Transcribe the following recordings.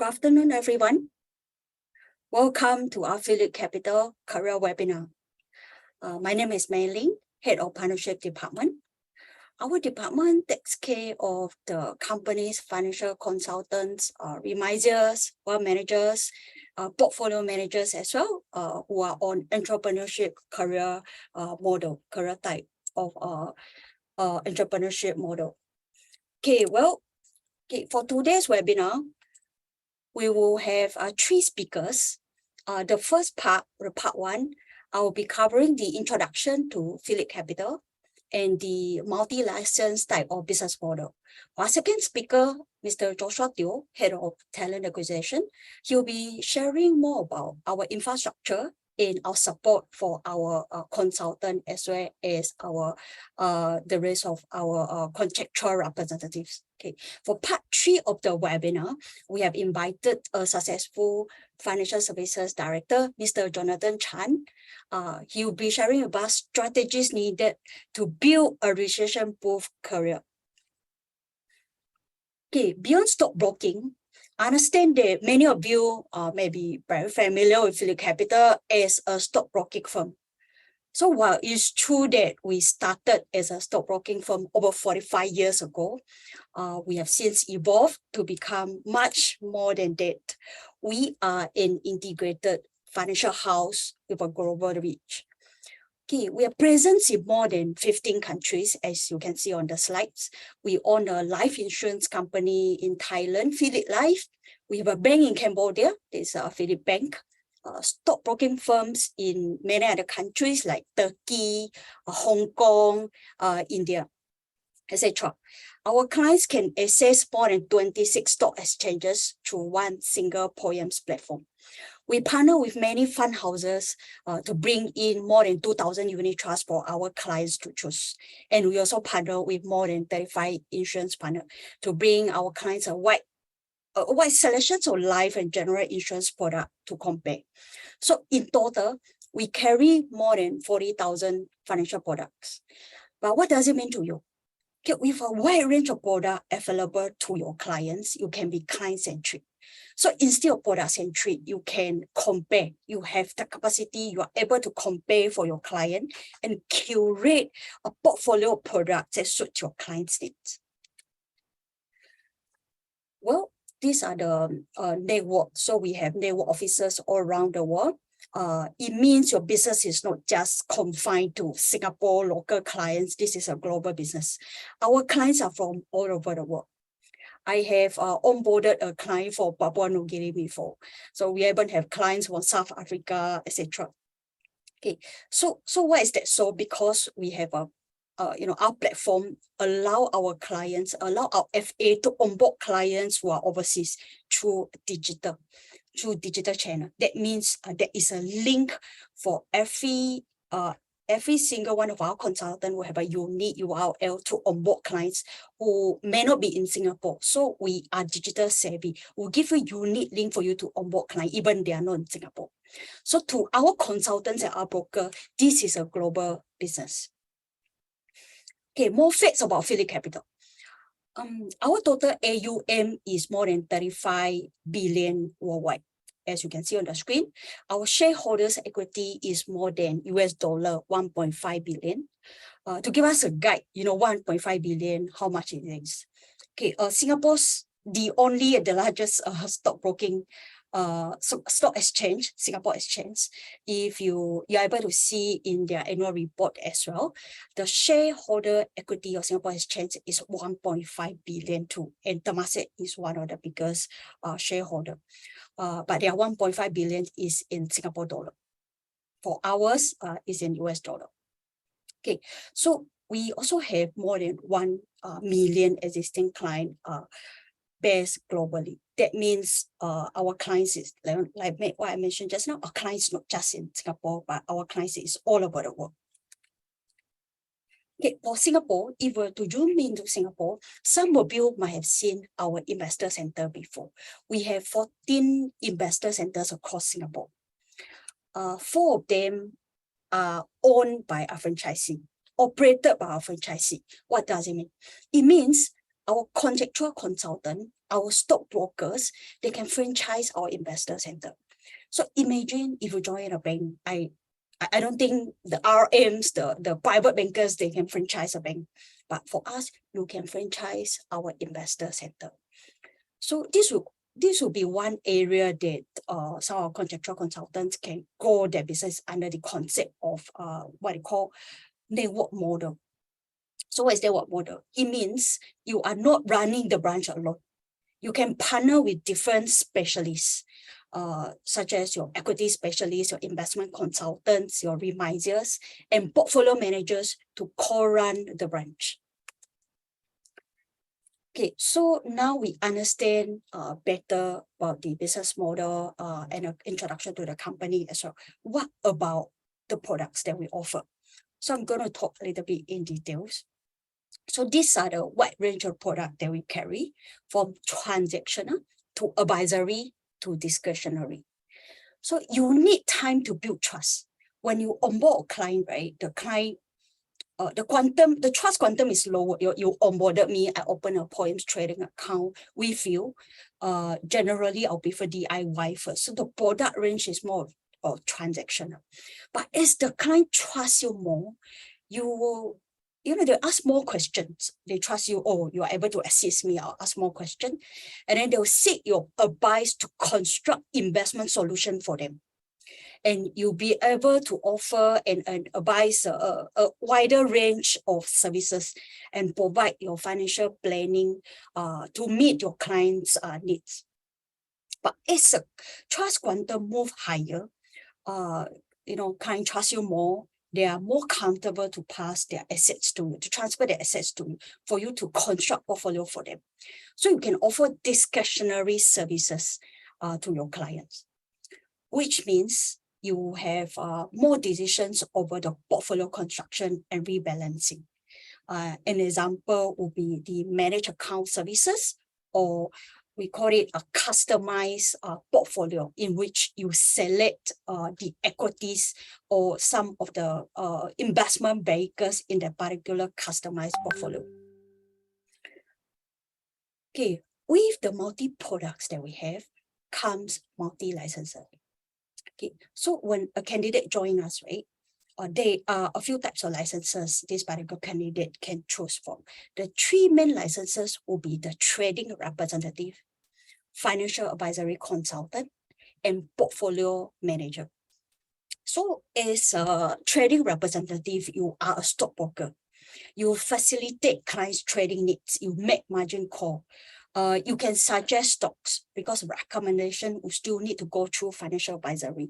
Good afternoon, everyone. Welcome to our PhillipCapital Career Webinar. My name is Mei Ling, Head of Partnership Department. Our department takes care of the company's financial consultants, reminders, wealth managers, portfolio managers as well, who are on entrepreneurship career career type of entrepreneurship model. For today's webinar, we will have three speakers. The first part, part one, I will be covering the introduction to PhillipCapital and the multi-license type of business model. Our second speaker, Mr. Joshua Teo, Head of Talent Acquisition, he'll be sharing more about our infrastructure and our support for our consultant as well as our the rest of our contractual representatives. Okay, for part three of the webinar, we have invited a successful financial services director, Mr. Jonathan Chan. He will be sharing about strategies needed to build a recession-proof career. Okay, beyond stockbroking, I understand that many of you may be very familiar with PhillipCapital as a stockbroking firm. So while it's true that we started as a stockbroking firm over 45 years ago, we have since evolved to become much more than that. We are an integrated financial house with a global reach. Okay, we are present in more than 15 countries, as you can see on the slides. We own a life insurance company in Thailand, Phillip Life. We have a bank in Cambodia, there's a Phillip Bank. Stockbroking firms in many other countries like Turkey, Hong Kong, India, etc. Our clients can access more than 26 stock exchanges through one single POEMS platform. We partner with many fund houses to bring in more than 2,000 unit trusts for our clients to choose. And we also partner with more than 35 insurance partners to bring our clients a wide selection of life and general insurance products to compare. So in total, we carry more than 40,000 financial products. But what does it mean to you? Okay, with a wide range of products available to your clients, you can be client-centric. So instead of product-centric, you can compare. You have the capacity, you are able to compare for your client and curate a portfolio of products that suit your client's needs. Well, these are the network. So we have network offices all around the world. It means your business is not just confined to Singapore local clients. This is a global business. Our clients are from all over the world. I have onboarded a client for Papua New Guinea before. So we even have clients from South Africa, etc. Okay, so why is that so? Because we have a our platform allow our clients, allow our FA to onboard clients who are overseas through digital channel. That means there is a link for every single one of our consultants will have a unique URL to onboard clients who may not be in Singapore. So we are digital savvy. We'll give you a unique link for you to onboard clients, even they are not in Singapore. So to our consultants and our broker, this is a global business. Okay, more facts about PhillipCapital. Our total AUM is more than 35 billion worldwide. As you can see on the screen, our shareholders' equity is more than $1.5 billion. To give us a guide, 1.5 billion, how much it is. Okay, Singapore's the largest stockbroking stock exchange, Singapore Exchange. If you're able to see in their annual report as well, the shareholder equity of Singapore Exchange is 1.5 billion too, and Temasek is one of the biggest shareholder. But their 1.5 billion is in Singapore dollar. For ours, is in US dollar. Okay, so we also have more than 1 million existing client based globally. That means our clients is like what I mentioned just now, our clients not just in Singapore, but our clients is all over the world. Okay, for Singapore, if we're to zoom into Singapore, some of you might have seen our investor center before. We have 14 investor centers across Singapore. 4 of them are owned by a franchisee, operated by a franchisee. What does it mean? It means our contractual consultant, our stockbrokers, they can franchise our investor center. So imagine if you join a bank, I don't think the RMs, the private bankers, they can franchise a bank. But for us, you can franchise our investor center. So this will be one area that some of our contractual consultants can grow their business under the concept of what they call network model. So what is network model? It means you are not running the branch alone. You can partner with different specialists, such as your equity specialists, your investment consultants, your remisers, and portfolio managers to co-run the branch. Okay, so now we understand better about the business model and an introduction to the company as well. What about the products that we offer? So I'm going to talk a little bit in details. So these are the wide range of products that we carry, from transactional to advisory to discretionary. So you need time to build trust. When you onboard a client, right, the trust quantum is lower. You onboarded me, I open a points trading account with you. Generally, I'll prefer DIY first. So the product range is more of transactional. But as the client trusts you more, you will, they ask more questions. They trust you. Oh, you are able to assist me. I'll ask more questions. And then they'll seek your advice to construct investment solution for them. And you'll be able to offer and advise a wider range of services and provide your financial planning to meet your clients' needs. But as the trust quantum move higher, client trust you more, they are more comfortable to pass their assets to you, to transfer their assets to you, for you to construct portfolio for them. So you can offer discretionary services to your clients, which means you have more decisions over the portfolio construction and rebalancing. An example would be the managed account services, or we call it a customized portfolio, in which you select the equities or some of the investment vehicles in that particular customized portfolio. Okay, with the multi-products that we have comes multi-licenses. Okay, so when a candidate joins us, right, there are a few types of licenses this particular candidate can choose from. The three main licenses will be the trading representative, financial advisory consultant, and portfolio manager. So as a trading representative, you are a stockbroker. You facilitate clients' trading needs. You make margin call. You can suggest stocks, because recommendation will still need to go through financial advisory.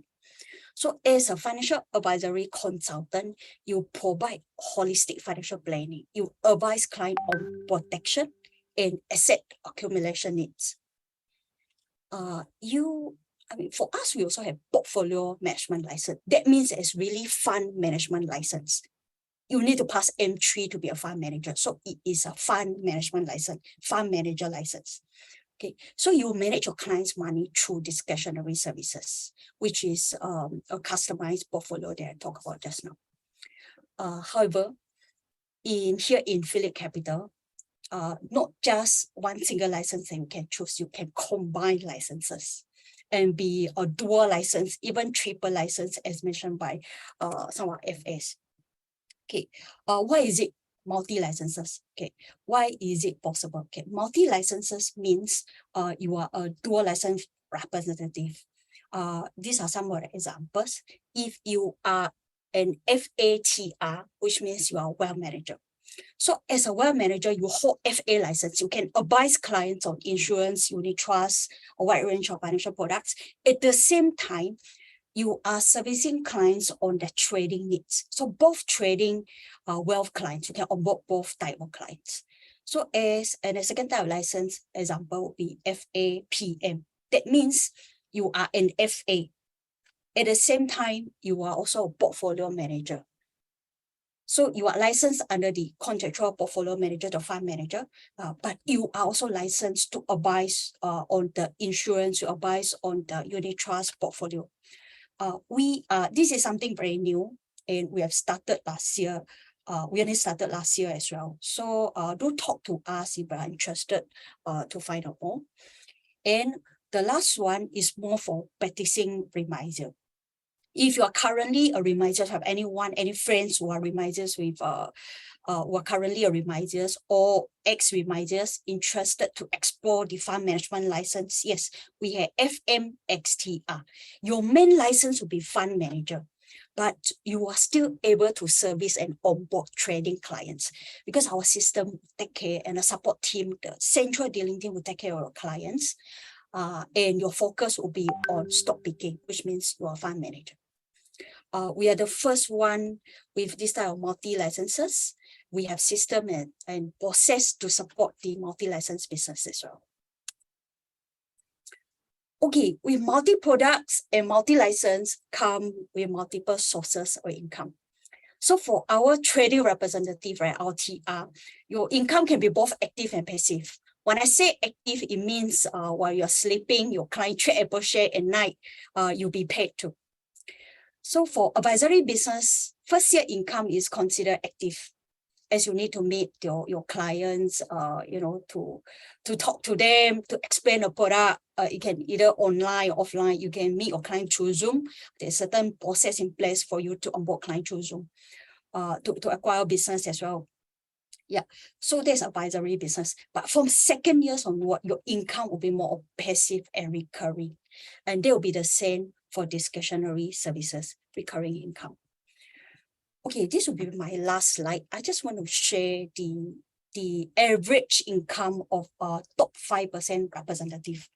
So as a financial advisory consultant, you provide holistic financial planning. You advise client on protection and asset accumulation needs. For us, we also have portfolio management license. That means it's really fund management license. You need to pass M3 to be a fund manager. So it is a fund management license, fund manager license. Okay, so you manage your clients' money through discretionary services, which is a customized portfolio that I talked about just now. However, in PhillipCapital, not just one single license that you can choose. You can combine licenses and be a dual license, even triple license, as mentioned by some of our FAs. Okay, why is it multi-licenses? Okay, why is it possible? Okay, multi-licenses means you are a dual license representative. These are some of the examples. If you are an FATR, which means you are a wealth manager. So as a wealth manager, you hold FA license. You can advise clients on insurance, unit trust, a wide range of financial products. At the same time, you are servicing clients on their trading needs. So both trading wealth clients, you can onboard both type of clients. So as a second type of license example would be FAPM. That means you are an FA. At the same time, you are also a portfolio manager. So you are licensed under the contractual portfolio manager, the fund manager, but you are also licensed to advise on the insurance, you advise on the unit trust portfolio. This is something very new, and we have started last year. we only started last year as well. So do talk to us if you are interested to find out more. And the last one is more for practicing reminder. If you are currently a reminder, have any friends who are reminders with who are currently a reminders or ex-reminders interested to explore the fund management license, yes, we have FMXTR. Your main license will be fund manager, but you are still able to service and onboard trading clients because our system will take care, and the support team, the central dealing team will take care of your clients. And your focus will be on stock picking, which means you are a fund manager. We are the first one with this type of multi-licenses. We have system and process to support the multi-license business as well. Okay, with multi-products and multi-license come with multiple sources of income. So for our trading representative, right, our TR, your income can be both active and passive. When I say active, it means while you're sleeping, your client trade Apple share at night, you'll be paid too. So for advisory business, first year income is considered active, as you need to meet your clients, you know, to talk to them, to explain the product. You can either online or offline. You can meet your client through Zoom. There's certain process in place for you to onboard client through Zoom, to acquire business as well. Yeah, so there's advisory business. But from second years onward, your income will be more passive and recurring. And they will be the same for discretionary services, recurring income. Okay, this will be my last slide. I just want to share the average income of top 5% representative.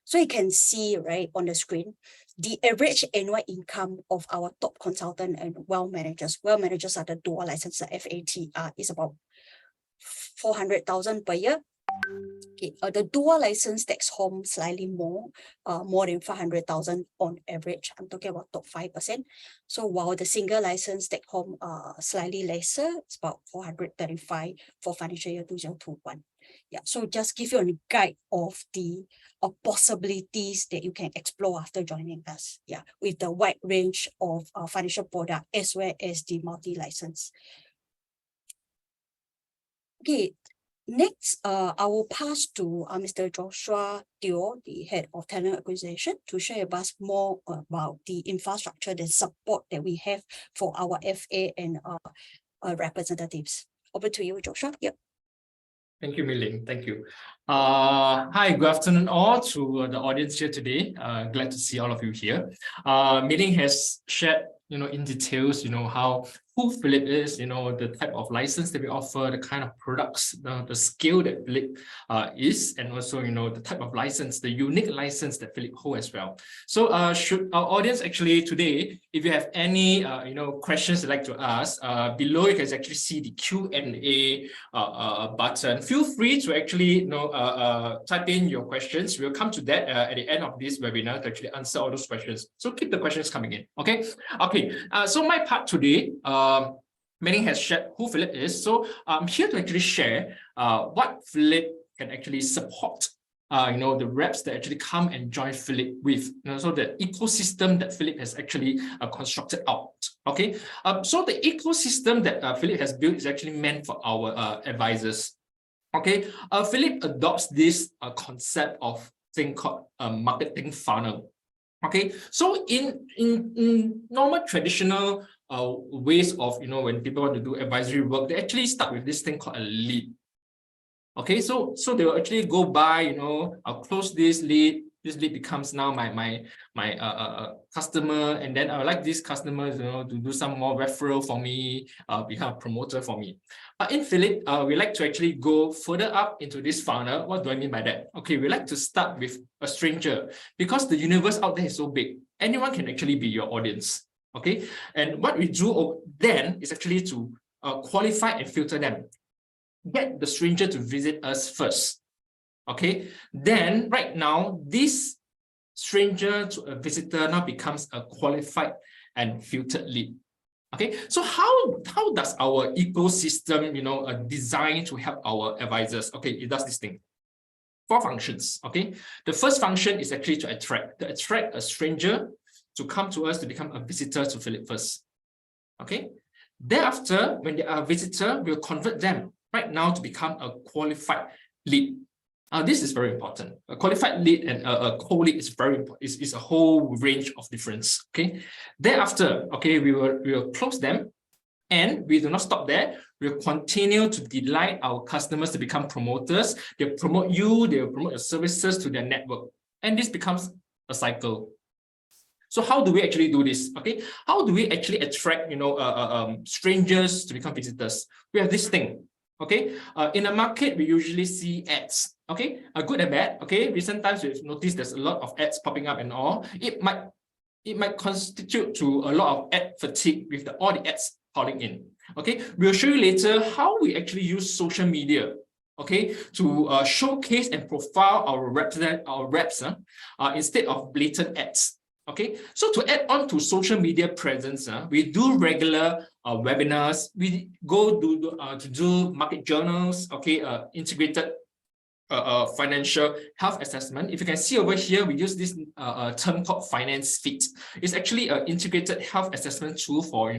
So you can see, right, on the screen, the average annual income of our top consultant and wealth managers. Wealth managers are the dual license, FATR, is about 400,000 per year. Okay, the dual license takes home slightly more than 500,000 on average. I'm talking about top 5%. So while the single license take home slightly lesser, it's about 435 for financial year 2021. Yeah, so just give you a guide of the possibilities that you can explore after joining us. Yeah, with the wide range of financial product as well as the multi-license. Okay. Next, I will pass to Mr. Joshua Teo, the head of talent acquisition, to share with us more about the infrastructure and support that we have for our FA and representatives. Over to you, Joshua. Yep. Thank you, Mei-Ling. Thank you. Hi, good afternoon all to the audience here today. Glad to see all of you here. Mei-Ling has shared, in details, who Phillip is, the type of license that we offer, the kind of products, the scale that Phillip is, and also, the type of license, the unique license that Phillip holds as well. So should our audience actually today, if you have any, questions you'd like to ask, below you can actually see the Q&A button. Feel free to actually, type in your questions. We'll come to that at the end of this webinar to actually answer all those questions. So keep the questions coming in, okay? Okay, so my part today, Mei-Ling has shared who Phillip is. So I'm here to actually share what Phillip can actually support, the reps that actually come and join Phillip with, so the ecosystem that Phillip has actually constructed out. Okay, so the ecosystem that Phillip has built is actually meant for our advisors. Okay, Phillip adopts this concept of thing called a marketing funnel. Okay, so in normal traditional ways of, when people want to do advisory work, they actually start with this thing called a lead. Okay, so they will actually go by, I'll close this lead. This lead becomes now my customer, and then I would like these customers, to do some more referral for me, become a promoter for me. In Phillip, we like to actually go further up into this funnel. What do I mean by that? Okay, we like to start with a stranger because the universe out there is so big. Anyone can actually be your audience. Okay, and what we do then is actually to qualify and filter them. Get the stranger to visit us first. Okay, then right now, this stranger to a visitor now becomes a qualified and filtered lead. Okay, so how does our ecosystem, design to help our advisors? Okay, it does this thing. 4 functions. Okay, the first function is actually to attract a stranger to come to us to become a visitor to Phillip first. Okay, Thereafter, when they are a visitor, we'll convert them right now to become a qualified lead. This is very important. A qualified lead and a cold lead is very important. It's a whole range of difference. Okay. Thereafter, okay, we will close them, and we do not stop there. We'll continue to delight our customers to become promoters. They'll promote you. They'll promote your services to their network, and this becomes a cycle. So how do we actually do this? Okay, how do we actually attract strangers to become visitors? We have this thing. Okay, in a market we usually see ads. Okay, good and bad. Okay, recent times we've noticed there's a lot of ads popping up and all. It might constitute to a lot of ad fatigue with all the ads calling in. Okay, we'll show you later how we actually use social media, okay, to showcase and profile our reps instead of blatant ads. Okay, so to add on to social media presence, we do regular webinars. We go to do market journals. Okay, integrated financial health assessment. If you can see over here, we use this term called Finance Fit. It's actually an integrated health assessment tool for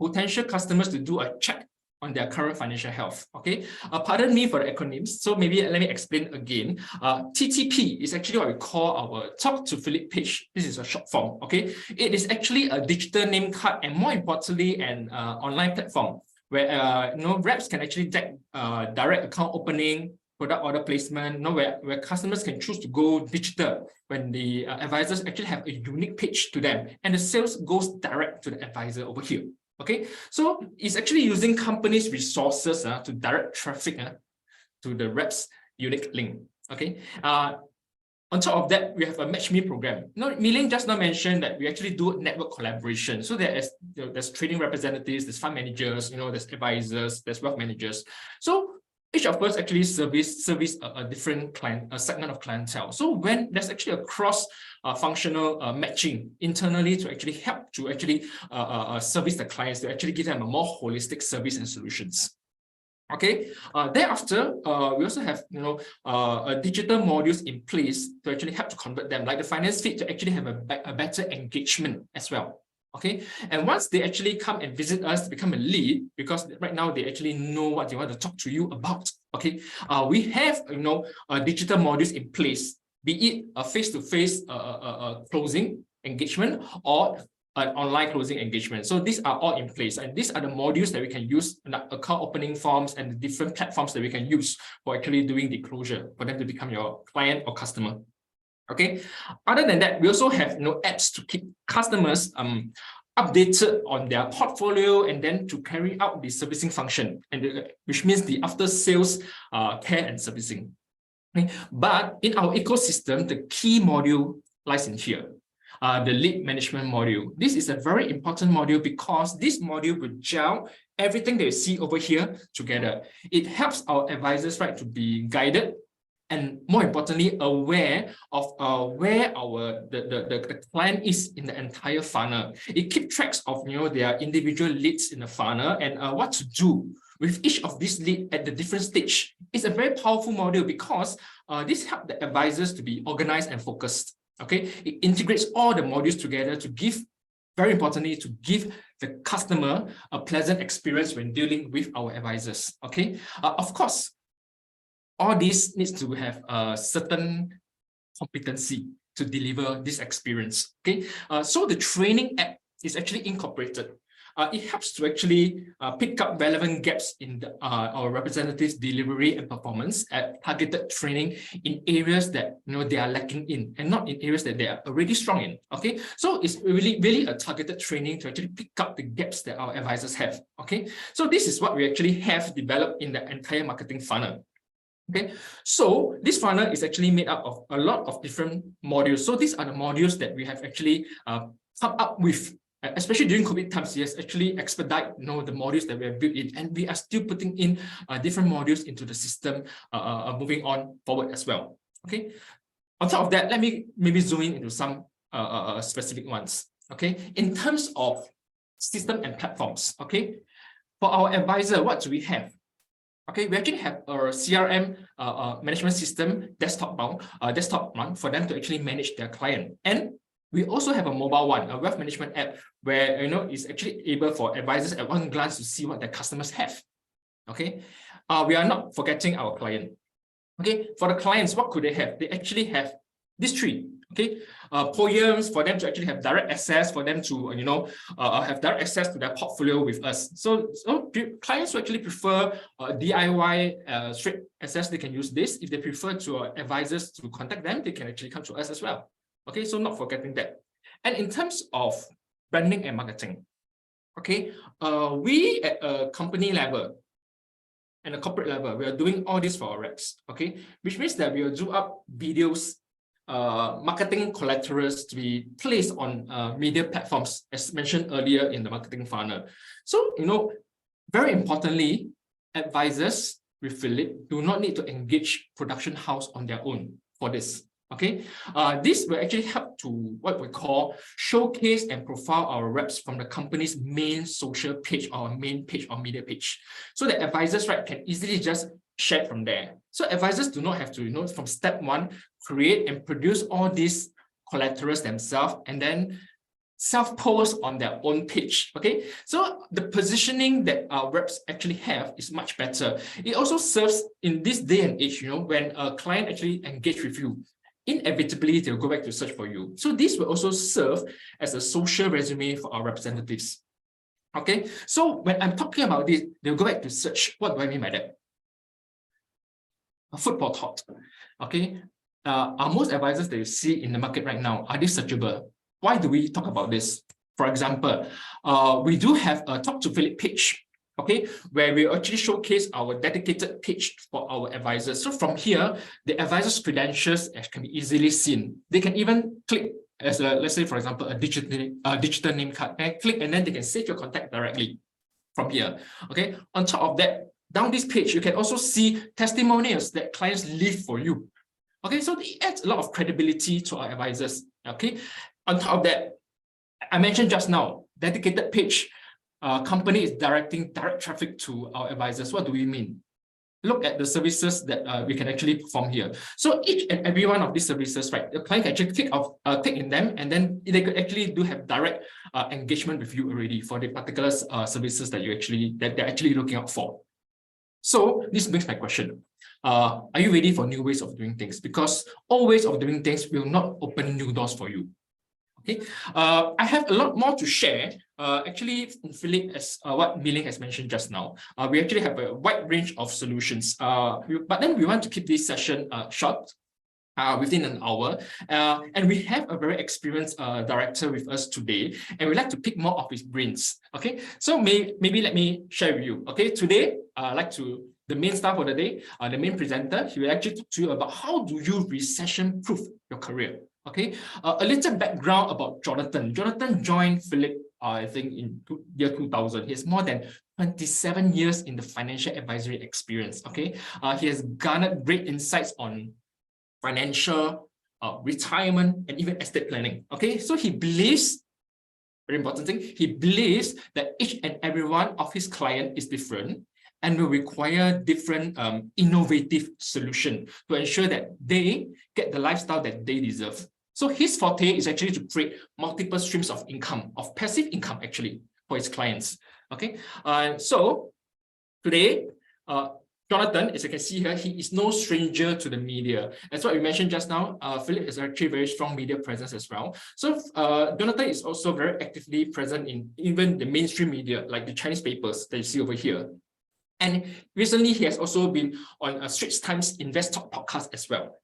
potential customers to do a check on their current financial health. Okay, pardon me for the acronyms. So maybe let me explain again. TTP is actually what we call our Talk to Phillip page. This is a short form. Okay, it is actually a digital name card, and more importantly, an online platform where reps can actually get direct account opening, product order placement, where customers can choose to go digital when the advisors actually have a unique page to them, and the sales goes direct to the advisor over here. Okay, so it's actually using companies' resources to direct traffic to the reps' unique link. Okay, on top of that, we have a Match Me program. Mei-Ling just now mentioned that we actually do network collaboration. So there's trading representatives, there's fund managers, there's advisors, there's wealth managers. So each of us actually service a different segment of clientele. So when there's actually a cross-functional matching internally to actually help to actually service the clients, to actually give them a more holistic service and solutions. Okay. Thereafter, we also have digital modules in place to actually help to convert them, like the Finance Fit, to actually have a better engagement as well. Okay, and once they actually come and visit us to become a lead, because right now they actually know what they want to talk to you about. Okay, we have digital modules in place, be it a face-to-face closing engagement or an online closing engagement. So these are all in place, and these are the modules that we can use, account opening forms and the different platforms that we can use for actually doing the closure for them to become your client or customer. Okay, other than that, we also have apps to keep customers updated on their portfolio, and then to carry out the servicing function, and which means the after sales care and servicing. Okay? But in our ecosystem, the key module lies in here, the lead management module. This is a very important module because this module will gel everything that you see over here together. It helps our advisors to be guided, and more importantly, aware of where the client is in the entire funnel. It keeps track of their individual leads in the funnel, and what to do with each of these leads at the different stage. It's a very powerful module because this helps the advisors to be organized and focused. Okay, it integrates all the modules together to give, very importantly, to give the customer a pleasant experience when dealing with our advisors. Okay, of course, all this needs to have a certain competency to deliver this experience. Okay, so the training app is actually incorporated. It helps to actually pick up relevant gaps in our representatives' delivery and performance at targeted training in areas that they are lacking in, and not in areas that they are already strong in. Okay, so it's really a targeted training to actually pick up the gaps that our advisors have. Okay, so this is what we actually have developed in the entire marketing funnel. Okay, so this funnel is actually made up of a lot of different modules. So these are the modules that we have actually come up with, especially during COVID times. Yes, actually expedite the modules that we have built in, and we are still putting in different modules into the system, moving on forward as well. Okay, on top of that, let me maybe zoom in into some specific ones. Okay, in terms of system and platforms. Okay, for our advisor, what do we have? Okay, we actually have a CRM management system, desktop one, for them to actually manage their client. And We also have a mobile one, a wealth management app, where it's actually able for advisors at one glance to see what their customers have. Okay, we are not forgetting our client. Okay, for the clients, what could they have? They actually have these three. Okay, poems for them to actually have direct access, for them to have direct access to their portfolio with us. So clients who actually prefer DIY straight access, they can use this. If they prefer to advisors to contact them, they can actually come to us as well. Okay, so not forgetting that. And in terms of branding and marketing, okay, we at a company level and a corporate level, we are doing all this for our reps, okay, which means that we will do up videos, marketing collaterals to be placed on media platforms, as mentioned earlier in the marketing funnel. So, very importantly, advisors with Phillip do not need to engage production house on their own for this. Okay, this will actually help to what we call showcase and profile our reps from the company's main social page or main page or media page, so that advisors, right, can easily just share from there. So advisors do not have to, from step one, create and produce all these collaterals themselves and then self-post on their own page. Okay, so the positioning that our reps actually have is much better. It also serves in this day and age, when a client actually engage with you, inevitably they'll go back to search for you. So this will also serve as a social resume for our representatives. Okay, so when I'm talking about this, they'll go back to search. What do I mean by that? A football thought. Okay, are most advisors that you see in the market right now, are they searchable? Why do we talk about this? For example, we do have a Talk to Phillip page, okay, where we actually showcase our dedicated page for our advisors. So from here, the advisor's credentials can be easily seen. They can even click as a, let's say, for example, a digital name card, and click, and then they can save your contact directly from here. Okay, on top of that, down this page, you can also see testimonials that clients leave for you. Okay, so it adds a lot of credibility to our advisors. Okay, on top of that, I mentioned just now, dedicated page. Company is directing direct traffic to our advisors. What do we mean? Look at the services that we can actually perform here. So each and every one of these services, right, the client can actually click in them, and then they could actually have direct engagement with you already for the particular services that they're actually looking out for. So this brings my question. Are you ready for new ways of doing things? Because all ways of doing things will not open new doors for you. Okay, I have a lot more to share. Actually, in Phillip, as what Mei-Ling has mentioned just now, we actually have a wide range of solutions. But then we want to keep this session short, within an hour. And we have a very experienced director with us today, and we'd like to pick more of his brains. Okay, so maybe let me share with you. Okay, today, the main star for the day, the main presenter, he will actually talk to you about how do you recession-proof your career. Okay, a little background about Jonathan. Jonathan joined Phillip, I think, in year 2000. He has more than 27 years in the financial advisory experience. Okay, he has garnered great insights on financial, retirement, and even estate planning. Okay, so he believes, very important thing, he believes that each and every one of his client is different and will require different innovative solution to ensure that they get the lifestyle that they deserve. So his forte is actually to create multiple streams of income, of passive income actually, for his clients. Okay, so today, Jonathan, as you can see here, he is no stranger to the media. As what we mentioned just now, Phillip has actually very strong media presence as well. So Jonathan is also very actively present in even the mainstream media, like the Chinese papers that you see over here. And recently, he has also been on a Straits Times Invest Talk podcast as well.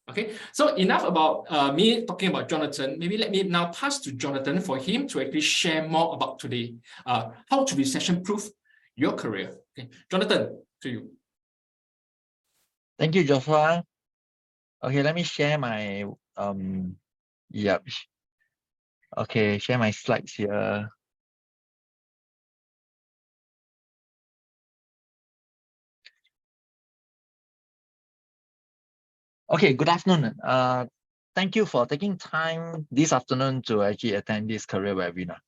Okay, so enough about me talking about Jonathan. Maybe let me now pass to Jonathan for him to actually share more about today, how to recession-proof your career. Okay, Jonathan, to you. Thank you, Joshua. Okay, let me share my Okay, share my slides here. Okay, good afternoon. Thank you for taking time this afternoon to actually attend this career webinar.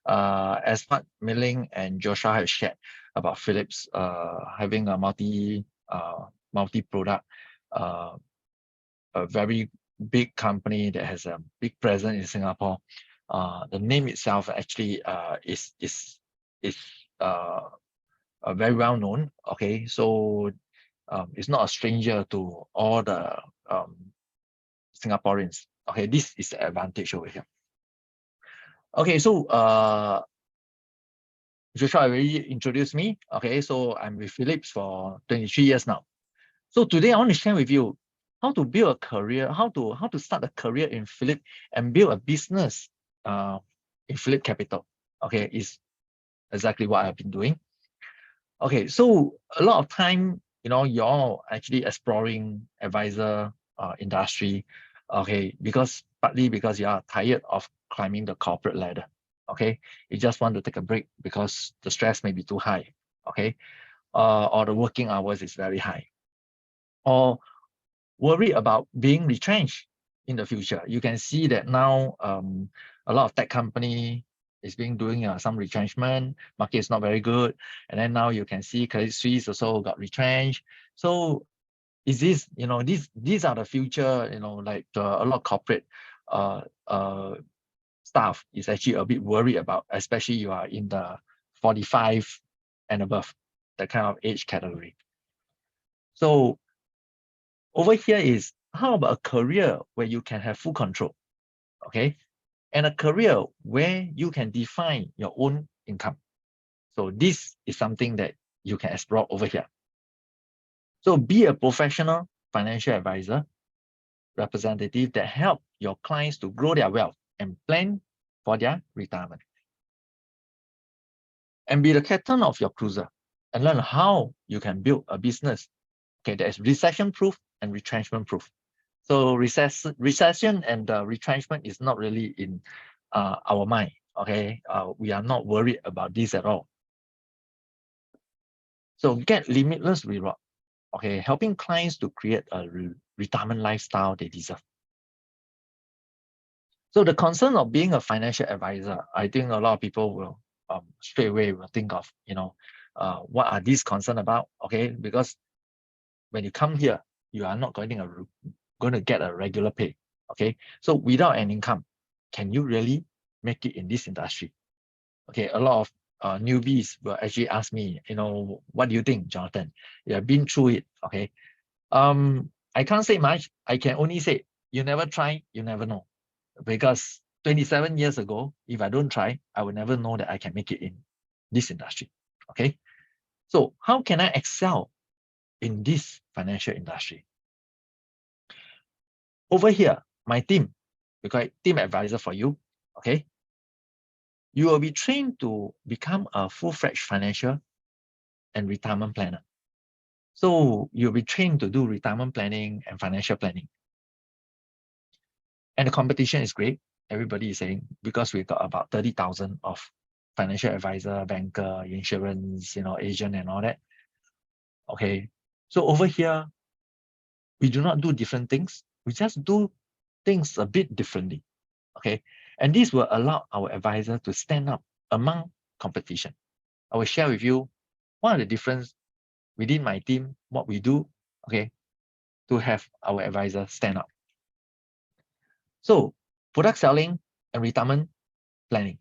As what Mei-Ling and Joshua have shared about Phillip's having a multi-product, a very big company that has a big presence in Singapore. The name itself actually is very well known. Okay, so it's not a stranger to all the Singaporeans. Okay, this is the advantage over here. Okay, so Joshua already introduced me. Okay, so I'm with Phillips for 23 years now. So today I want to share with you how to build a career, how to start a career in Phillip and build a business in PhillipCapital. Okay, is exactly what I've been doing. Okay, so a lot of time, you're actually exploring advisor industry. Okay, partly because you are tired of climbing the corporate ladder. Okay, you just want to take a break because the stress may be too high. Okay, or the working hours is very high, or worry about being retrenched in the future. You can see that now a lot of tech company is doing some retrenchment. Market is not very good, and then now you can see Credit Suisse also got retrenched. So is this, these are the future, like a lot of corporate staff is actually a bit worried about, especially you are in the 45 and above, that kind of age category. So over here is, how about a career where you can have full control, okay? And a career where you can define your own income. So this is something that you can explore over here. So be a professional financial advisor, representative that help your clients to grow their wealth and plan for their retirement. And be the captain of your cruiser and learn how you can build a business, okay, that is recession-proof and retrenchment-proof. So recession and retrenchment is not really in our mind. Okay, we are not worried about this at all. So get limitless reward. Okay, helping clients to create a retirement lifestyle they deserve. So the concern of being a financial advisor, I think a lot of people will straight away will think of, what are these concerned about? Okay, because when you come here, you are not going to get a regular pay. Okay, so without an income, can you really make it in this industry? Okay, a lot of newbies will actually ask me, what do you think, Jonathan? You have been through it. Okay, I can't say much. I can only say, you never try, you never know. Because 27 years ago, if I don't try, I will never know that I can make it in this industry. Okay, so how can I excel in this financial industry? Over here, my team, we call it Team Advisor4U. Okay, you will be trained to become a full-fledged financial and retirement planner. So you'll be trained to do retirement planning and financial planning. And the competition is great. Everybody is saying, because we've got about 30,000 of financial advisor, banker, insurance, agent and all that. Okay, so over here, we do not do different things. We just do things a bit differently. Okay, and this will allow our advisor to stand up among competition. I will share with you what are the difference within my team, what we do, okay, to have our advisor stand up. So product selling and retirement planning.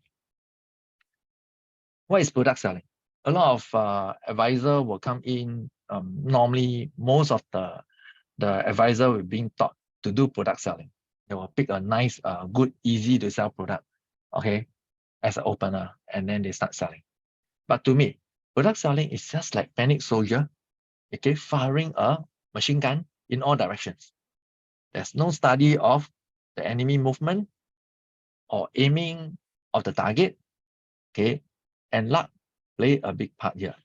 What is product selling? A lot of advisor will come in. Normally, most of the advisor will being taught to do product selling. They will pick a nice, good, easy to sell product, okay, as an opener, and then they start selling. But to me, product selling is just like panic soldier, okay, firing a machine gun in all directions. There's no study of the enemy movement or aiming of the target, okay, and luck play a big part here.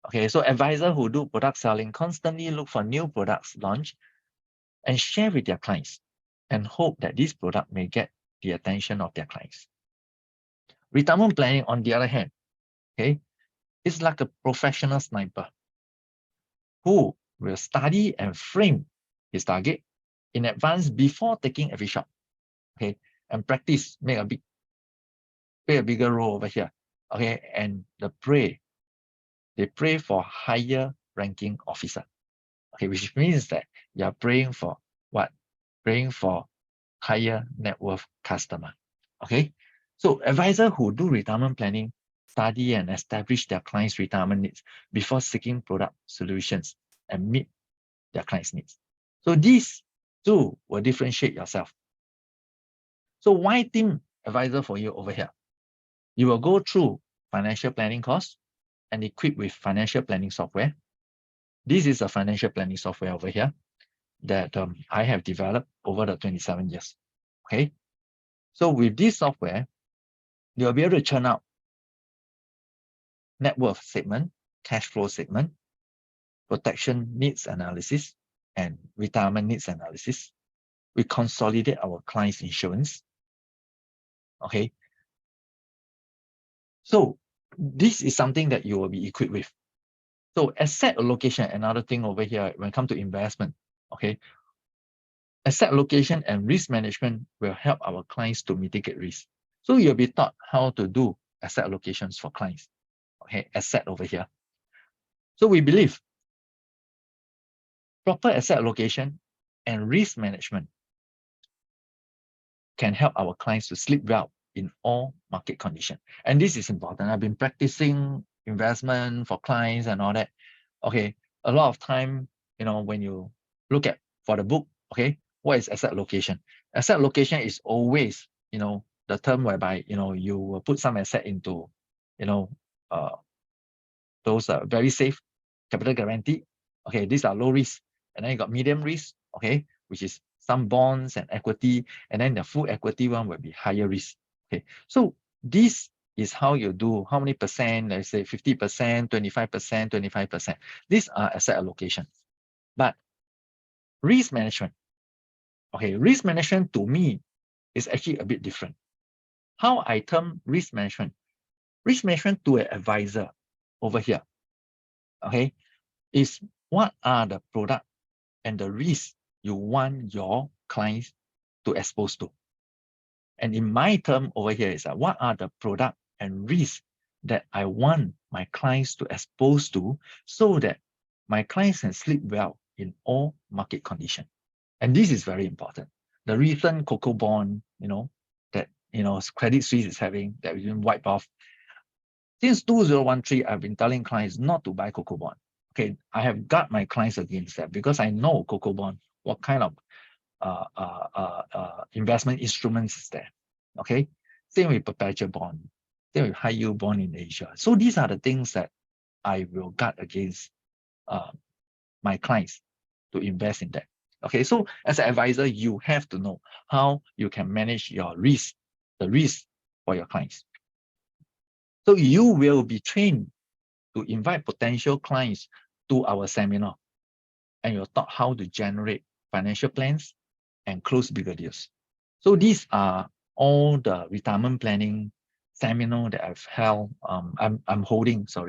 Okay, so advisors who do product selling constantly look for new products launch and share with their clients and hope that this product may get the attention of their clients. Retirement planning, on the other hand, okay, is like a professional sniper who will study and frame his target in advance before taking every shot, okay, and practice, play a bigger role over here, okay, and they pray for higher ranking officer, okay, which means that you are praying for what? Praying for higher net worth customer. Okay, so advisors who do retirement planning study and establish their clients' retirement needs before seeking product solutions and meet their clients' needs. So these two will differentiate yourself. So why Team Advisor4U over here? You will go through financial planning course and equipped with financial planning software. This is a financial planning software over here that I have developed over the 27 years. Okay, so with this software, you'll be able to churn out net worth statement, cash flow statement, protection needs analysis, and retirement needs analysis. We consolidate our clients' insurance. Okay, so this is something that you will be equipped with. So asset allocation, another thing over here when it comes to investment. Okay, asset allocation and risk management will help our clients to mitigate risk. So you'll be taught how to do asset allocations for clients. Okay, asset over here. So we believe proper asset allocation and risk management can help our clients to sleep well in all market conditions. And this is important. I've been practicing investment for clients and all that. Okay, a lot of time, you know, when you look at for the book, okay, what is asset allocation? Asset allocation is always, you know, the term whereby, you know, you will put some asset into, you know, those are very safe, capital guarantee. Okay, these are low risk. And then you got medium risk, okay, which is some bonds and equity. And then the full equity one will be higher risk. Okay, so this is how you do, how many percent, let's say 50%, 25%, 25%. These are asset allocation. But risk management, okay, risk management to me is actually a bit different. How I term risk management to an advisor over here, okay, is what are the product and the risks you want your clients to expose to. And in my term over here is what are the product and risks that I want my clients to expose to so that my clients can sleep well in all market conditions. And this is very important. The recent cocoa bond, you know, that, you know, Credit Suisse is having that we didn't wipe off. Since 2013, I've been telling clients not to buy cocoa bond. Okay, I have got my clients against that because I know cocoa bond, what kind of investment instruments is there. Okay, same with perpetual bond, same with high yield bond in Asia. So these are the things that I will guard against my clients to invest in that. Okay, so as an advisor, you have to know how you can manage your risk, the risk for your clients. So you will be trained to invite potential clients to our seminar, and you're taught how to generate financial plans and close bigger deals. So these are all the retirement planning seminar that I've held. I'm holding for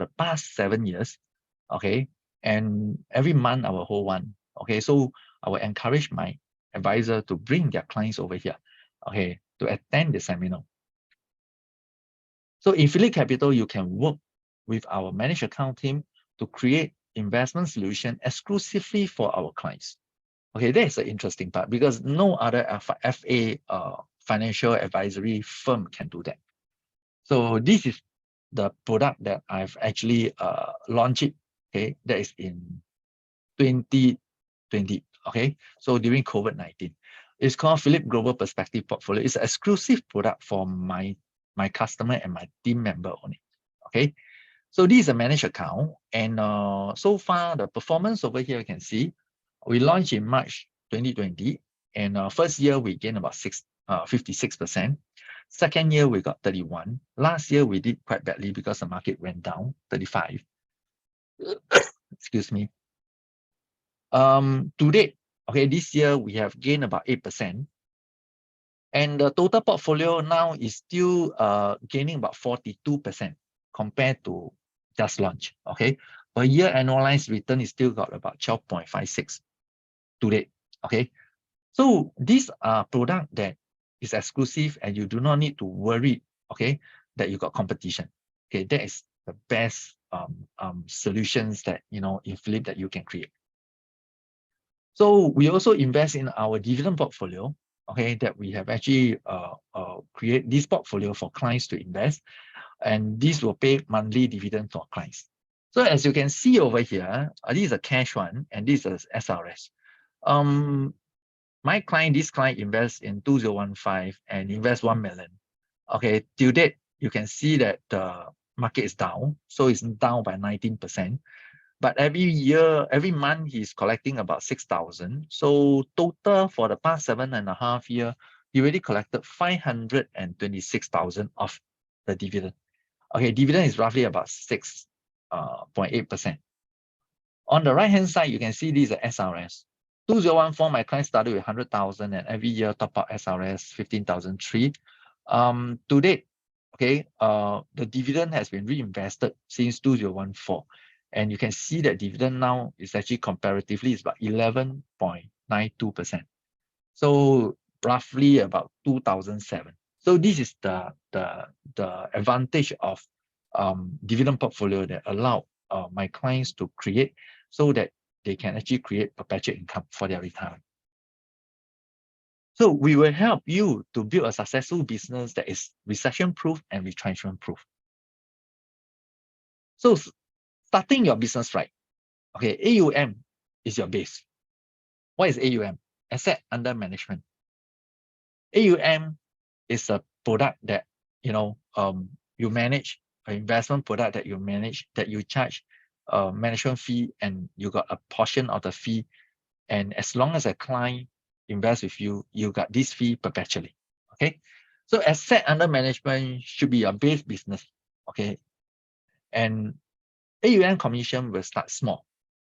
the past 7 years. Okay, and every month I will hold one. Okay, so I will encourage my advisor to bring their clients over here, okay, to attend the seminar. So in PhillipCapital, you can work with our managed account team to create investment solution exclusively for our clients. Okay, that's the interesting part because no other FA financial advisory firm can do that. So this is the product that I've actually launched. Okay, that is in 2020. Okay, so during COVID-19, it's called Phillip Global Perspective Portfolio. It's an exclusive product for my customer and my team member only. Okay, so this is a managed account, and so far the performance over here you can see we launched in March 2020, and first year we gained about 56%. Second year we got 31. Last year we did quite badly because the market went down 35. Excuse me. To date, okay, this year we have gained about 8%. And the total portfolio now is still gaining about 42% compared to just launch. Okay, per year annualized return is still got about 12.56 to date. Okay, so these are products that is exclusive and you do not need to worry, okay, that you got competition. Okay, that is the best solutions that, you know, in Phillip that you can create. So we also invest in our dividend portfolio, okay, that we have actually create this portfolio for clients to invest, and this will pay monthly dividend to our clients. So as you can see over here, this is a cash one, and this is SRS. My client, this client invests in 2015 and invest 1 million. Okay, till date, you can see that the market is down, so it's down by 19%. But every year, every month, he's collecting about 6,000. So total for the past 7.5 years, he already collected 526,000 of the dividend. Okay, dividend is roughly about 6.8%. On the right-hand side, you can see these are SRS. 2014, my client started with 100,000 and every year top up SRS 15,003. To date, okay, the dividend has been reinvested since 2014. And you can see that dividend now is actually comparatively is about 11.92%. So roughly about 2007. So this is the advantage of dividend portfolio that allow my clients to create so that they can actually create perpetual income for their retirement. So we will help you to build a successful business that is recession-proof and retrenchment-proof. So starting your business right, okay, AUM is your base. What is AUM? Asset under management. AUM is a product that you manage, an investment product that you manage, that you charge a management fee, and you got a portion of the fee. And as long as a client invests with you, you got this fee perpetually. Okay, so asset under management should be your base business. Okay, and AUM commission will start small,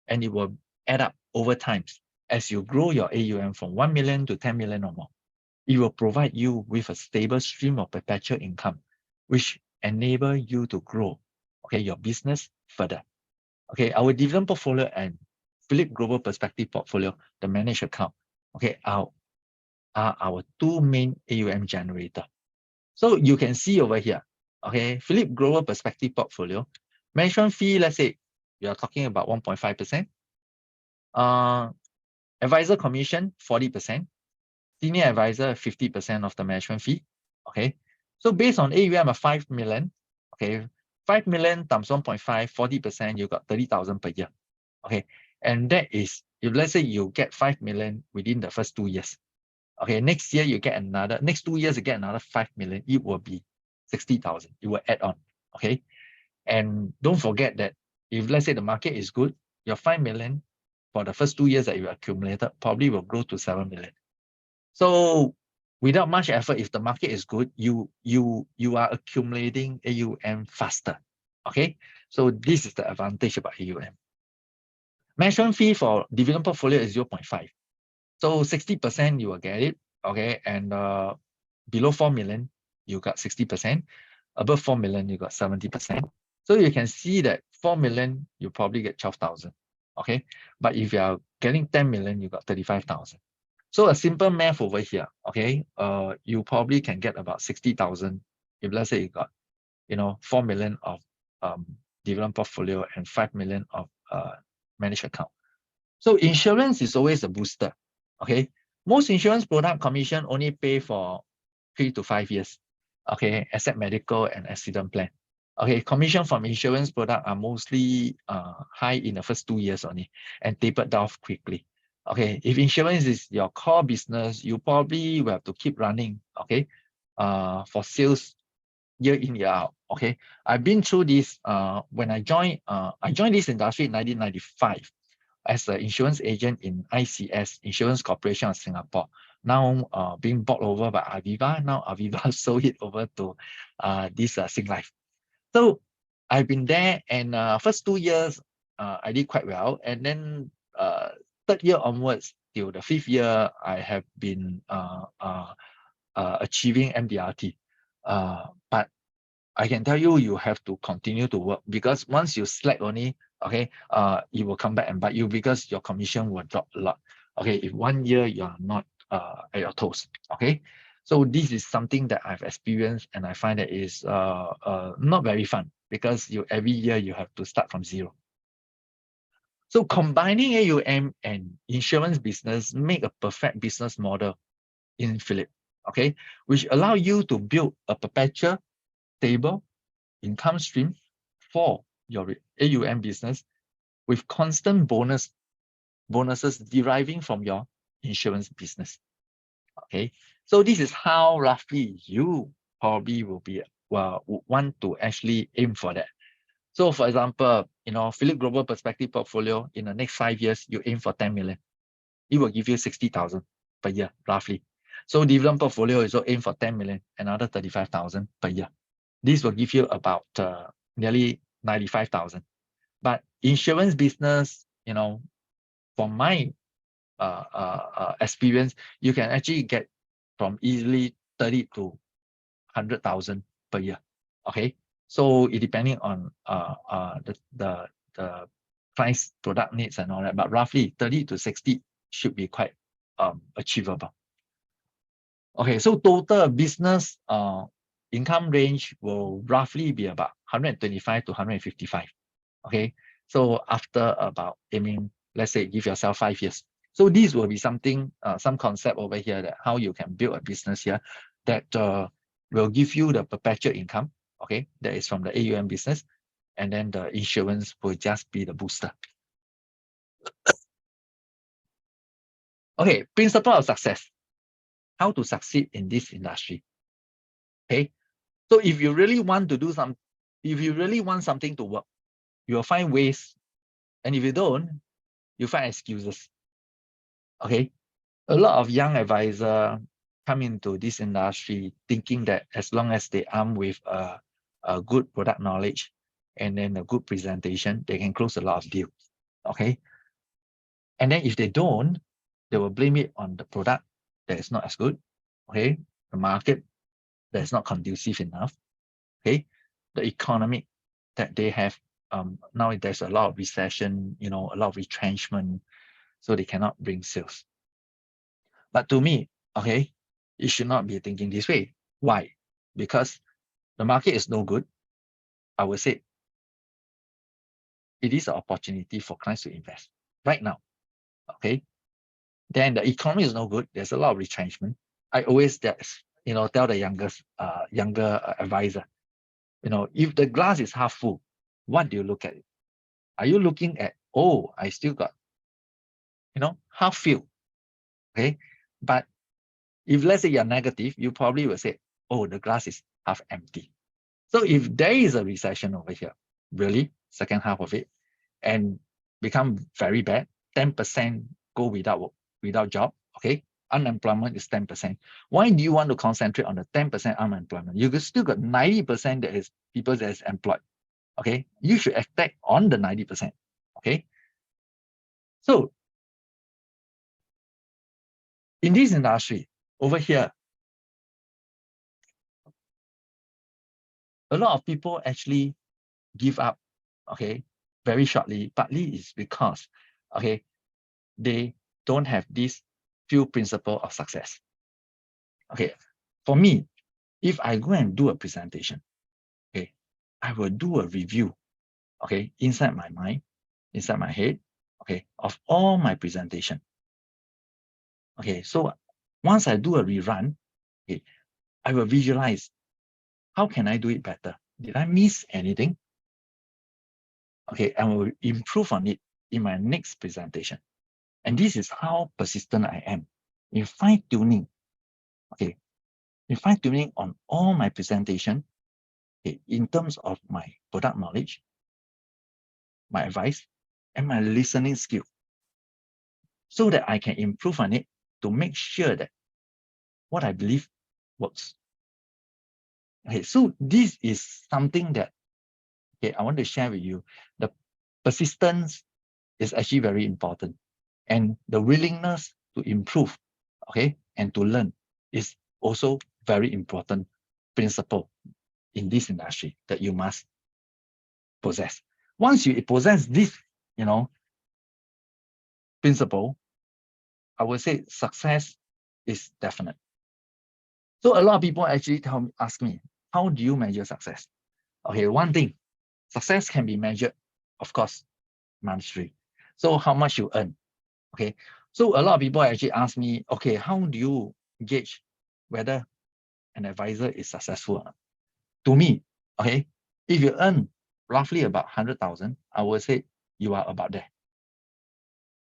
and it will add up over time as you grow your AUM from 1 million to 10 million or more. It will provide you with a stable stream of perpetual income, which enable you to grow, okay, your business further. Okay, our dividend portfolio and Phillip Global Perspective portfolio, the managed account, okay, are our two main AUM generator. So you can see over here, okay, Phillip Global Perspective portfolio, management fee, let's say you are talking about 1.5%. Advisor commission, 40%. Senior advisor, 50% of the management fee. Okay, so based on AUM of 5 million, okay, 5 million times 1.5, 40%, you got 30,000 per year. Okay, and that is, if let's say you get 5 million within the first 2 years. Okay, next year you get another, next 2 years you get another 5 million, it will be 60,000. It will add on. Okay, and don't forget that if let's say the market is good, your 5 million for the first 2 years that you accumulated probably will grow to 7 million. So without much effort, if the market is good, you are accumulating AUM faster. Okay, so this is the advantage about AUM. Management fee for dividend portfolio is 0.5. So 60% you will get it. Okay, and below 4 million, you got 60%. Above 4 million, you got 70%. So you can see that 4 million, you probably get 12,000. Okay, but if you are getting 10 million, you got 35,000. So a simple math over here, okay, you probably can get about 60,000 if let's say you got, 4 million of dividend portfolio and 5 million of managed account. So insurance is always a booster, okay. Most insurance product commission only pay for 3 to 5 years, okay, except medical and accident plan. Okay, commission from insurance product are mostly high in the first 2 years only and tapered off quickly. Okay, if insurance is your core business, you probably will have to keep running, okay, for sales year in, year out. Okay, I've been through this when I joined this industry in 1995 as an insurance agent in ICS, Insurance Corporation of Singapore. Now being bought over by Aviva. Now Aviva sold it over to this Singlife. So I've been there, and first 2 years I did quite well, and then 3rd year onwards till the 5th year, I have been achieving MDRT. But I can tell you, you have to continue to work, because once you slack only, okay, it will come back and bite you, because your commission will drop a lot. Okay, if 1 year you are not at your toes. Okay, so this is something that I've experienced, and I find that is not very fun, because every year you have to start from zero. So combining AUM and insurance business make a perfect business model in Phillip, okay, which allow you to build a perpetual, stable income stream for your AUM business with constant bonuses deriving from your insurance business. Okay, so this is how roughly you probably will be want to actually aim for that. So for example, Phillip Global Perspective portfolio in the next 5 years, you aim for 10 million. It will give you 60,000 per year, roughly. So dividend portfolio is also aim for 10 million, another 35,000 per year. This will give you about nearly 95,000. But insurance business, from my experience, you can actually get from easily 30 to 100,000 per year. Okay, so it depending on the price, product needs and all that, but roughly 30 to 60 should be quite achievable. Okay, so total business income range will roughly be about 125 to 155. Okay, so after about aiming, let's say, give yourself 5 years. So this will be something, some concept over here that how you can build a business here that will give you the perpetual income. Okay, that is from the AUM business, and then the insurance will just be the booster. Okay, principle of success. How to succeed in this industry. Okay, so if you really want to do if you really want something to work, you'll find ways, and if you don't, you find excuses. Okay, a lot of young advisors come into this industry thinking that as long as they arm with a good product knowledge and then a good presentation, they can close a lot of deals. Okay, and then if they don't, they will blame it on the product that is not as good. Okay, the market that is not conducive enough. Okay, the economic that they have. Now there's a lot of recession, a lot of retrenchment, so they cannot bring sales. But to me, okay, you should not be thinking this way. Why? Because the market is no good. I would say it is an opportunity for clients to invest right now. Okay. Then the economy is no good. There's a lot of retrenchment. I always tell the younger advisor, if the glass is half full, what do you look at it? Are you looking at, oh, I still got, half filled? Okay. But if let's say you're negative, you probably will say, oh, the glass is half empty. So if there is a recession over here, really, second half of it, and become very bad, 10% go without job, okay? Unemployment is 10%. Why do you want to concentrate on the 10% unemployment? You still got 90% that is people that is employed, okay? You should attack on the 90%, okay? So in this industry over here, a lot of people actually give up, okay, very shortly. Partly is because, okay, they don't have this few principles of success. Okay, for me, if I go and do a presentation, okay, I will do a review, okay, inside my mind, inside my head, okay, of all my presentation. Okay, so once I do a rerun, okay, I will visualize how can I do it better? Did I miss anything? Okay, I will improve on it in my next presentation. And this is how persistent I am in fine-tuning. Okay, in fine-tuning on all my presentation, okay, in terms of my product knowledge, my advice, and my listening skill, so that I can improve on it to make sure that what I believe works. Okay, so this is something that, okay, I want to share with you. The persistence is actually very important, and the willingness to improve, okay, and to learn is also very important principle in this industry that you must possess. Once you possess this, principle, I would say success is definite. So a lot of people actually ask me, how do you measure success? Okay, one thing, success can be measured, of course, monetary. So how much you earn? Okay. So a lot of people actually ask me, okay, how do you gauge whether an advisor is successful? To me, okay, if you earn roughly about 100,000, I would say you are about there.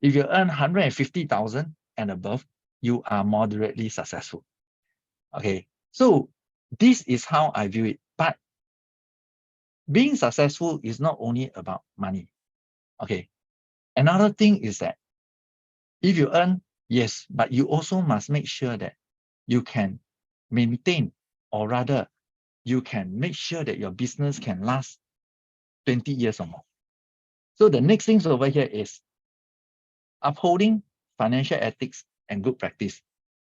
If you earn 150,000 and above, you are moderately successful. Okay, so this is how I view it. But being successful is not only about money. Okay, another thing is that if you earn, yes, but you also must make sure that you can maintain, or rather, you can make sure that your business can last 20 years or more. So the next thing over here is upholding financial ethics and good practice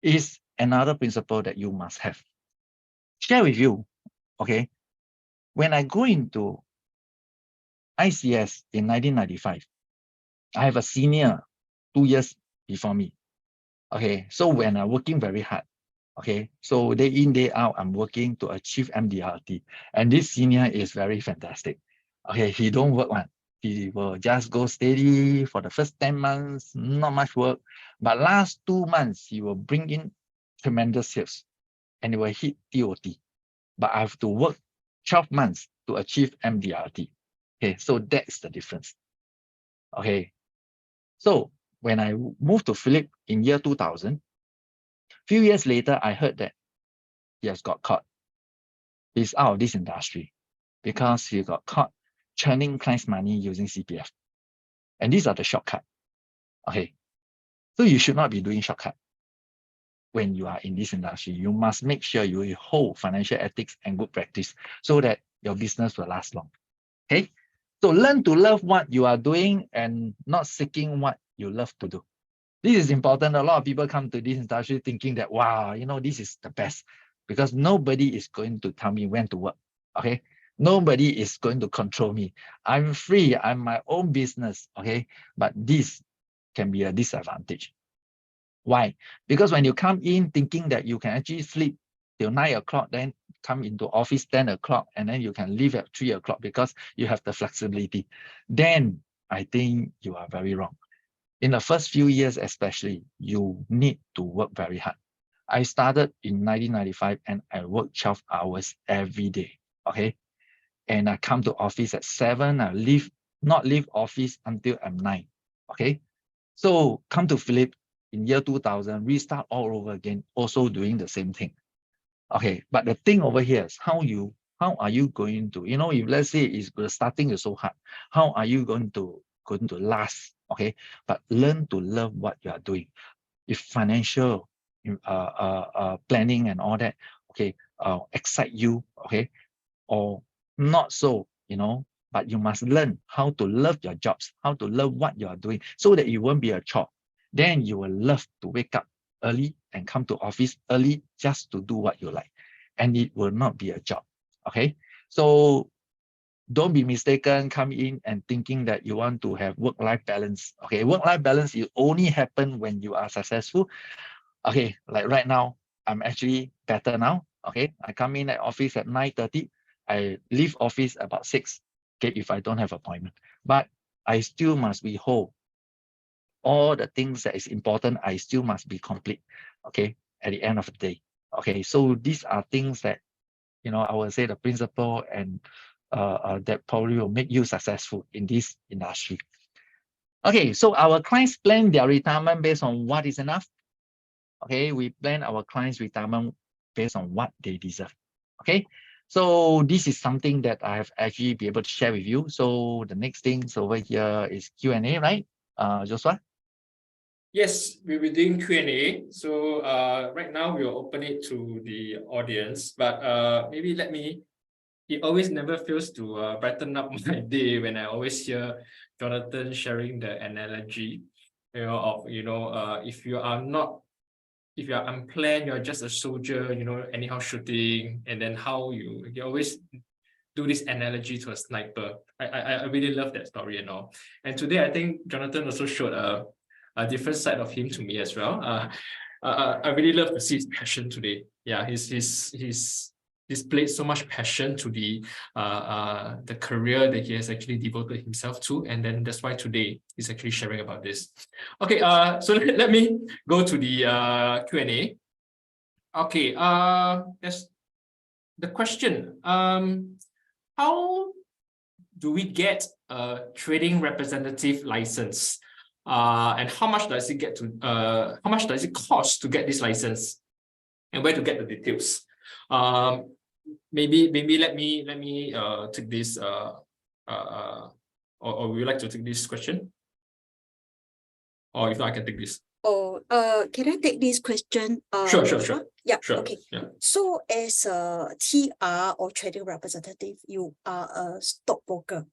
is another principle that you must have. Share with you, okay, when I go into ICS in 1995, I have a senior 2 years before me. Okay, so when I'm working very hard, okay, so day in, day out, I'm working to achieve MDRT. And this senior is very fantastic. Okay, he don't work one. He will just go steady for the first 10 months, not much work. But last 2 months, he will bring in tremendous sales and it will hit TOT. But I have to work 12 months to achieve MDRT. Okay, so that's the difference. Okay, so when I moved to Phillip in year 2000, few years later, I heard that he has got caught. He's out of this industry because he got caught churning clients' money using CPF. And these are the shortcuts. Okay, so you should not be doing shortcut when you are in this industry. You must make sure you hold financial ethics and good practice so that your business will last long. Okay, so learn to love what you are doing and not seeking what you love to do. This is important. A lot of people come to this industry thinking that, wow, you know, this is the best because nobody is going to tell me when to work. Okay, nobody is going to control me. I'm free. I'm my own business. Okay, but this can be a disadvantage. Why? Because when you come in thinking that you can actually sleep till 9 o'clock, then come into office 10 o'clock, and then you can leave at 3 o'clock because you have the flexibility, then I think you are very wrong. In the first few years especially, you need to work very hard. I started in 1995 and I worked 12 hours every day, okay? And I come to office at 7, I not leave office until I'm 9, okay? So come to Phillip in year 2000, restart all over again, also doing the same thing. Okay, but the thing over here is how are you going to, you know, if let's say it's starting is so hard, how are you going to last? Okay, but learn to love what you are doing. If financial planning and all that, okay, excite you, okay, or not so, you know, but you must learn how to love your jobs, how to love what you are doing so that you won't be a chore. Then you will love to wake up early and come to office early just to do what you like. And it will not be a job. Okay. So don't be mistaken, come in and thinking that you want to have work-life balance. Okay, work-life balance will only happen when you are successful. Okay, like right now, I'm actually better now. Okay, I come in at office at 9:30. I leave office about 6. Okay, if I don't have appointment, but I still must be whole. All the things that is important, I still must be complete. Okay, at the end of the day. Okay, so these are things that, you know, I would say the principle and that probably will make you successful in this industry. Okay, so our clients plan their retirement based on what is enough. Okay, we plan our clients' retirement based on what they deserve. Okay, so this is something that I have actually be able to share with you. So the next things over here is Q&A, right, Joshua? Yes, we'll be doing Q&A. So right now we'll open it to the audience, but maybe it always never fails to brighten up my day when I always hear Jonathan sharing the analogy, you know, of, if you are unplanned, you're just a soldier, you know, anyhow shooting, and then how you always do this analogy to a sniper. I really love that story and all. And today I think Jonathan also showed a different side of him to me as well. I really love to see his passion today. Yeah, he's displayed so much passion to the career that he has actually devoted himself to, and then that's why today he's actually sharing about this. Okay, so let me go to the Q&A. Okay, there's the question. How do we get a trading representative license? And how much does it cost to get this license? And where to get the details? Maybe let me take this or would you like to take this question? Or if not, I can take this. Oh, can I take this question? Sure. Yeah, sure. okay. Yeah. So as a TR or trading representative, you are a stockbroker.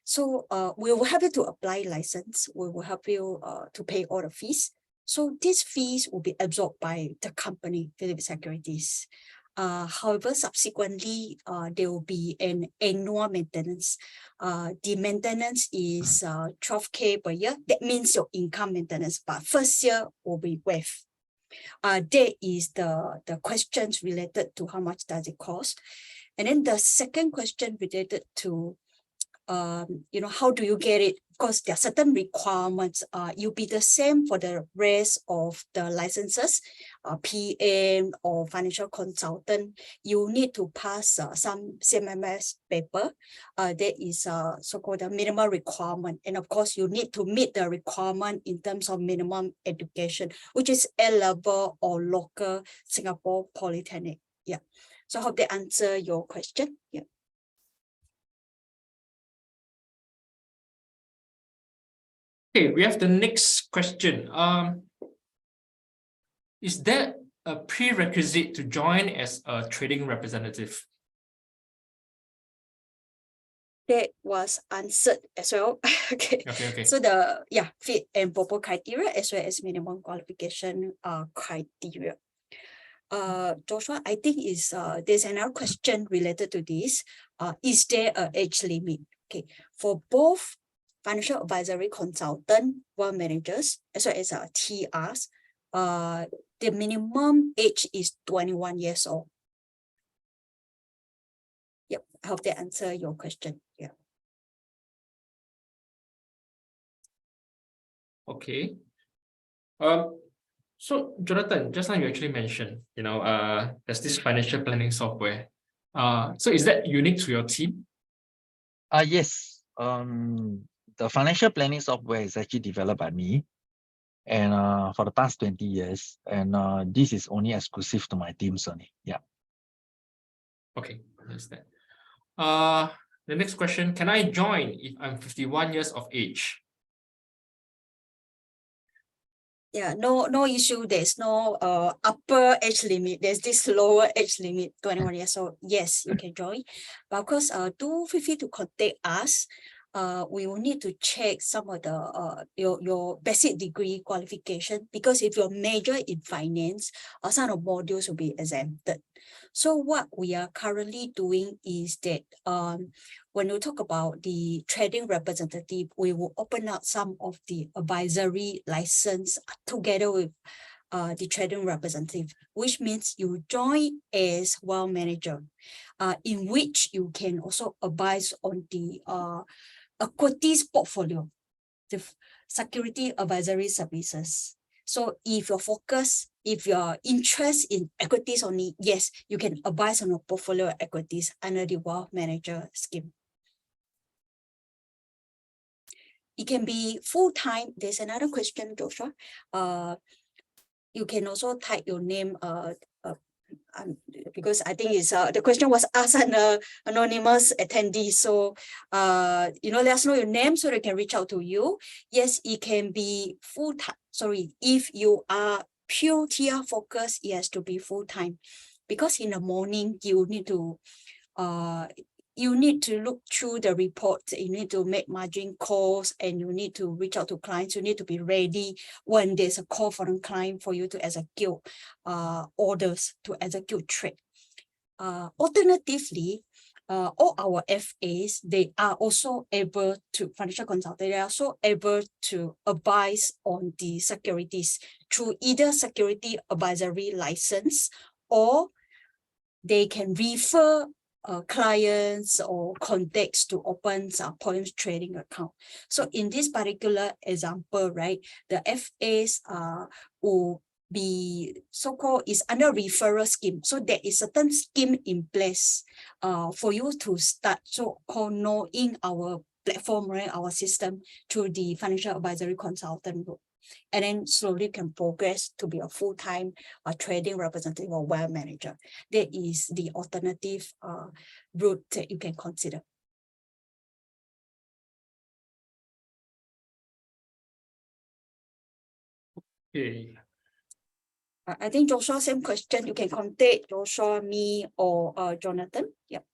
So we will help you to apply license. We will help you to pay all the fees. So these fees will be absorbed by the company, Phillip Securities. However, subsequently, there will be an annual maintenance. The maintenance is 12K per year. That means your income maintenance, but first year will be waived. That is the questions related to how much does it cost. And then the second question related to how do you get it? Because there are certain requirements. You'll be the same for the rest of the licenses, PM or financial consultant. You need to pass some CMMS paper. That is so-called a minimum requirement. And of course, you need to meet the requirement in terms of minimum education, which is A-level or local Singapore Polytechnic. Yeah. So I hope that answer your question. Yeah. Okay, we have the next question. Is there a prerequisite to join as a trading representative? That was answered as well. Okay. So the fit and proper criteria as well as minimum qualification criteria. Joshua, I think there's another question related to this. Is there an age limit? Okay, for both financial advisory consultant, wealth managers, as well as TRs, the minimum age is 21 years old. Yep, I hope that answer your question. Yeah. Okay. So Jonathan, just now you actually mentioned, there's this financial planning software. So is that unique to your team? Yes. The financial planning software is actually developed by me, and for the past 20 years, and this is only exclusive to my teams only. Yeah. Okay, understand. The next question: can I join if I'm 51 years of age? Yeah, no issue. There's no upper age limit. There's this lower age limit, 21 years old. Yes, you can join. But of course, do feel free to contact us. We will need to check some of the your basic degree qualification, because if you're major in finance, some of the modules will be exempted. So what we are currently doing is that when we talk about the trading representative, we will open up some of the advisory license together with the trading representative, which means you join as wealth manager, in which you can also advise on the equities portfolio, the security advisory services. So if your focus, if your interest in equities only, yes, you can advise on a portfolio equities under the wealth manager scheme. It can be full-time. There's another question, Joshua. You can also type your name because I think it's the question was asked an anonymous attendee. So let us know your name so they can reach out to you. Yes, it can be full-time. Sorry, if you are pure TR focus, it has to be full-time, because in the morning you need to look through the report, you need to make margin calls, and you need to reach out to clients. You need to be ready when there's a call from the client for you to execute orders, to execute trade. Alternatively, all our FAs, they are also able to, financial consultants, they are also able to advise on the securities through either security advisory license or they can refer clients or contacts to open a points trading account. So in this particular example, right, the FAs will be so-called is under referral scheme. So there is certain scheme in place for you to start so-called knowing our platform, right, our system through the financial advisory consultant route. And then slowly can progress to be a full-time trading representative or wealth manager. That is the alternative route that you can consider. Okay. I think Joshua, same question. You can contact Joshua, me, or Jonathan. Yep.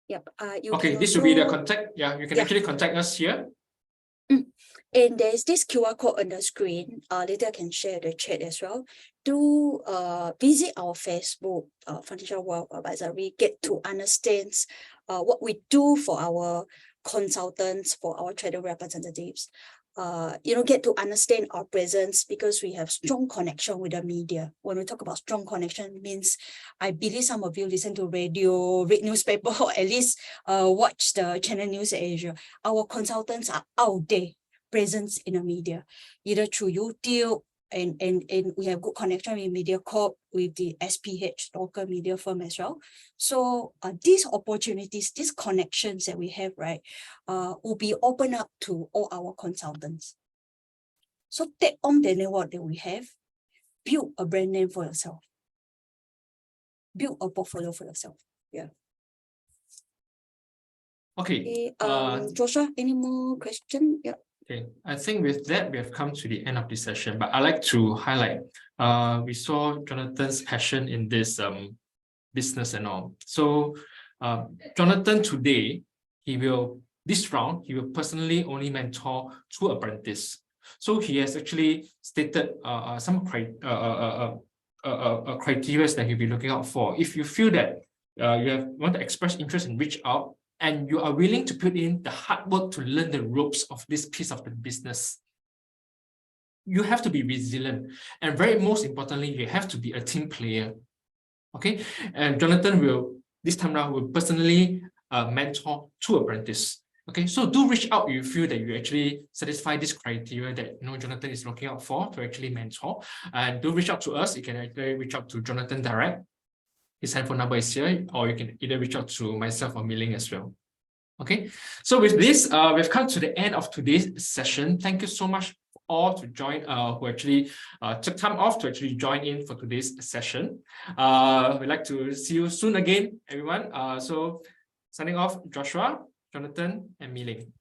Yep. Okay, this will be the contact. Yeah, you can actually contact us here. And there's this QR code on the screen. Later I can share the chat as well. Do visit our Facebook, Financial Wealth Advisory, get to understand what we do for our consultants, for our trader representatives. Get to understand our presence because we have strong connection with the media. When we talk about strong connection, means I believe some of you listen to radio, read newspaper, or at least watch the Channel News Asia. Our consultants are out there, presence in the media, either through YouTube, and we have good connection with MediaCorp, with the SPH local media firm as well. So these opportunities, these connections that we have, right, will be open up to all our consultants. So take on the network that we have, build a brand name for yourself, build a portfolio for yourself. Yeah. Okay. Joshua, any more questions? Yeah. Okay, I think with that, we have come to the end of the session, but I'd like to highlight, we saw Jonathan's passion in this business and all. So Jonathan today, this round, he will personally only mentor 2 apprentices. So he has actually stated some criteria that he'll be looking out for. If you feel that you want to express interest and reach out, and you are willing to put in the hard work to learn the ropes of this piece of the business, you have to be resilient. And most importantly, you have to be a team player. Okay, and Jonathan will, this time around, will personally mentor 2 apprentices. Okay, so do reach out if you feel that you actually satisfy this criteria that Jonathan is looking out for to actually mentor. And do reach out to us. You can actually reach out to Jonathan direct. His handphone number is here, or you can either reach out to myself or Mei-Ling as well. Okay, so with this, we've come to the end of today's session. Thank you so much all to join, who actually took time off to actually join in for today's session. We'd like to see you soon again, everyone. So signing off, Joshua, Jonathan, and Mei-Ling.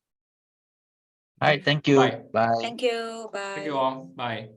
All right, thank you. Bye. Bye. Thank you. Bye. Thank you all. Bye.